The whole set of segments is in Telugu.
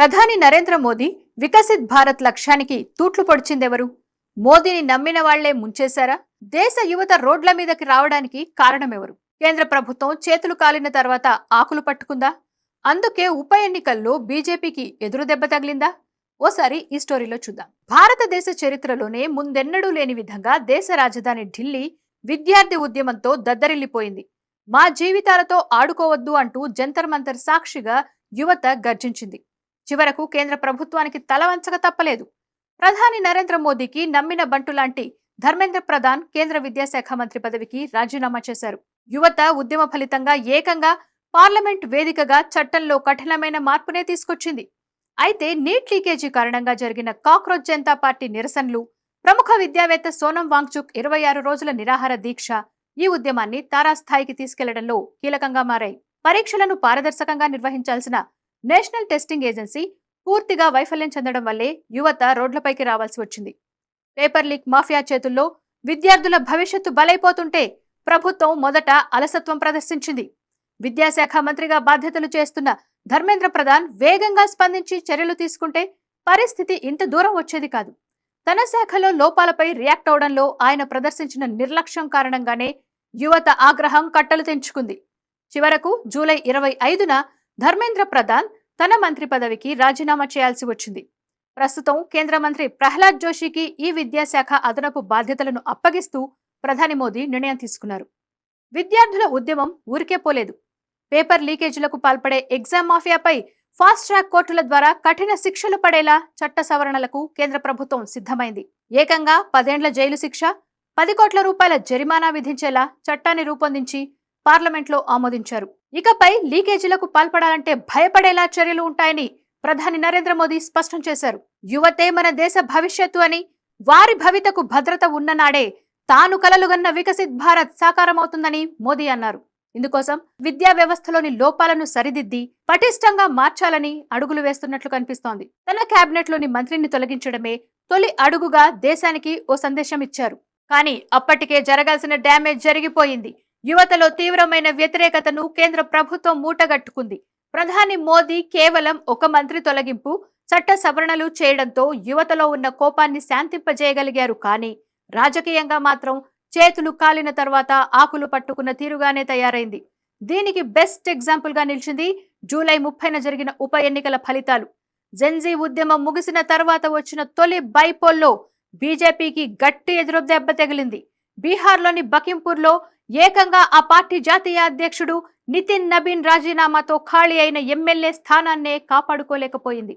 ప్రధాని నరేంద్ర మోదీ వికసిత్ భారత్ లక్ష్యానికి తూట్లు పొడిచిందెవరు? మోదీని నమ్మిన వాళ్లే ముంచేశారా? దేశ యువత రోడ్ల మీదకి రావడానికి కారణమెవరు? కేంద్ర ప్రభుత్వం చేతులు కాలిన తర్వాత ఆకులు పట్టుకుందా? అందుకే ఉప ఎన్నికల్లో బీజేపీకి ఎదురు దెబ్బ తగిలిందా? ఓసారి ఈ స్టోరీలో చూద్దాం. భారతదేశ చరిత్రలోనే ముందెన్నడూ లేని విధంగా దేశ రాజధాని ఢిల్లీ విద్యార్థి ఉద్యమంతో దద్దరిల్లిపోయింది. మా జీవితాలతో ఆడుకోవద్దు అంటూ జంతర్ మంతర్ సాక్షిగా యువత గర్జించింది. చివరకు కేంద్ర ప్రభుత్వానికి తలవంచక తప్పలేదు. ప్రధాని నరేంద్ర మోదీకి నమ్మిన బంటు లాంటి ధర్మేంద్ర ప్రధాన్ కేంద్ర విద్యాశాఖ మంత్రి పదవికి రాజీనామా చేశారు. యువత ఉద్యమ ఫలితంగా ఏకంగా పార్లమెంట్ వేదికగా చట్టంలో కఠినమైన మార్పునే తీసుకొచ్చింది. అయితే నీట్ లీకేజీ కారణంగా జరిగిన కాక్రోచ్ జనతా పార్టీ నిరసనలు, ప్రముఖ విద్యావేత్త సోనం వాంగ్చుక్ 26 రోజుల నిరాహార దీక్ష ఈ ఉద్యమాన్ని తారాస్థాయికి తీసుకెళ్లడంలో కీలకంగా మారాయి. పరీక్షలను పారదర్శకంగా నిర్వహించాల్సిన నేషనల్ టెస్టింగ్ ఏజెన్సీ పూర్తిగా వైఫల్యం చెందడం వల్లే యువత రోడ్లపైకి రావాల్సి వచ్చింది. పేపర్ లీక్ మాఫియా చేతుల్లో విద్యార్థుల భవిష్యత్తు బలైపోతుంటే ప్రభుత్వం మొదట అలసత్వం ప్రదర్శించింది. విద్యాశాఖ మంత్రిగా బాధ్యతలు చేస్తున్న ధర్మేంద్ర ప్రధాన్ వేగంగా స్పందించి చర్యలు తీసుకుంటే పరిస్థితి ఇంత దూరం వచ్చేది కాదు. తన శాఖలో లోపాలపై రియాక్ట్ అవడంలో ఆయన ప్రదర్శించిన నిర్లక్ష్యం కారణంగానే యువత ఆగ్రహం కట్టలు తెంచుకుంది. చివరకు జూలై 25న ధర్మేంద్ర ప్రధాన్ తన మంత్రి పదవికి రాజీనామా చేయాల్సి వచ్చింది. ప్రస్తుతం కేంద్ర మంత్రి ప్రహ్లాద్ జోషికి ఈ విద్యాశాఖ అదనపు బాధ్యతలను అప్పగిస్తూ ప్రధాని మోదీ నిర్ణయం తీసుకున్నారు. విద్యార్థుల ఉద్యమం ఊరికే పోలేదు. పేపర్ లీకేజీలకు పాల్పడే ఎగ్జామ్ మాఫియాపై ఫాస్ట్ ట్రాక్ కోర్టుల ద్వారా కఠిన శిక్షలు పడేలా చట్ట సవరణలకు కేంద్ర ప్రభుత్వం సిద్ధమైంది. ఏకంగా 10 ఏళ్ల జైలు శిక్ష, 10 కోట్ల రూపాయల జరిమానా విధించేలా చట్టాన్ని రూపొందించి పార్లమెంట్లో ఆమోదించారు. ఇకపై లీకేజీలకు పాల్పడాలంటే భయపడేలా చర్యలు ఉంటాయని ప్రధాని నరేంద్ర మోదీ స్పష్టం చేశారు. యువతే మన దేశ భవిష్యత్తు అని, వారి భవితకు భద్రత ఉన్ననాడే తాను కలలుగన్న వికసిత్ భారత్ సాకారమవుతుందని మోదీ అన్నారు. ఇందుకోసం విద్యా వ్యవస్థలోని లోపాలను సరిదిద్ది పటిష్టంగా మార్చాలని అడుగులు వేస్తున్నట్లు కనిపిస్తోంది. తన కేబినెట్ లోని మంత్రిని తొలగించడమే తొలి అడుగుగా దేశానికి ఓ సందేశం ఇచ్చారు. కానీ అప్పటికే జరగాల్సిన డ్యామేజ్ జరిగిపోయింది. యువతలో తీవ్రమైన వ్యతిరేకతను కేంద్ర ప్రభుత్వం మూటగట్టుకుంది. ప్రధాని మోదీ కేవలం ఒక మంత్రి తొలగింపు, చట్ట సవరణలు చేయడంతో యువతలో ఉన్న కోపాన్ని శాంతింపజేయగలిగారు. కానీ రాజకీయంగా మాత్రం చేతులు కాలిన తర్వాత ఆకులు పట్టుకున్న తీరుగానే తయారైంది. దీనికి బెస్ట్ ఎగ్జాంపుల్ గా నిలిచింది జూలై 30న జరిగిన ఉప ఎన్నికల ఫలితాలు. జెన్జీ ఉద్యమం ముగిసిన తర్వాత వచ్చిన తొలి బైపోల్లో బీజేపీకి గట్టి ఎదురు దెబ్బ తగిలింది. బీహార్లోని బకింపూర్లో ఏకంగా ఆ పార్టీ జాతీయ అధ్యక్షుడు నితిన్ నబీన్ రాజీనామాతో ఖాళీ అయిన ఎమ్మెల్యే స్థానాన్నే కాపాడుకోలేకపోయింది.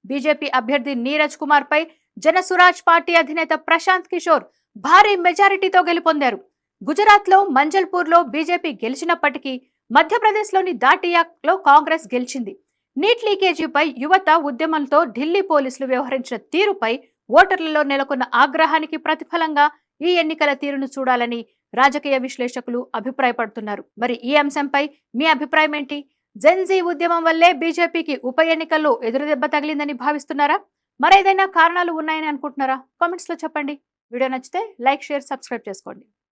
బీజేపీ అభ్యర్థి నీరజ్ కుమార్ పై జనసురాజ్ పార్టీ అధినేత ప్రశాంత్ కిషోర్ భారీ మెజారిటీతో గెలుపొందారు. గుజరాత్ లో మంజల్పూర్ లో బీజేపీ గెలిచినప్పటికీ మధ్యప్రదేశ్లోని దాటియాలో కాంగ్రెస్ గెలిచింది. నీట్ లీకేజీపై యువత ఉద్యమంతో ఢిల్లీ పోలీసులు వ్యవహరించిన తీరుపై ఓటర్లలో నెలకొన్న ఆగ్రహానికి ప్రతిఫలంగా ఈ ఎన్నికల తీరును చూడాలని రాజకీయ విశ్లేషకులు అభిప్రాయపడుతున్నారు. మరి ఈ అంశంపై మీ అభిప్రాయం ఏంటి? జెన్జీ ఉద్యమం వల్లే బీజేపీకి ఉప ఎన్నికల్లో ఎదురుదెబ్బ తగిలిందని భావిస్తున్నారా? మరేదైనా కారణాలు ఉన్నాయని అనుకుంటున్నారా? కామెంట్స్ లో చెప్పండి. వీడియో నచ్చితే లైక్, షేర్, సబ్స్క్రైబ్ చేసుకోండి.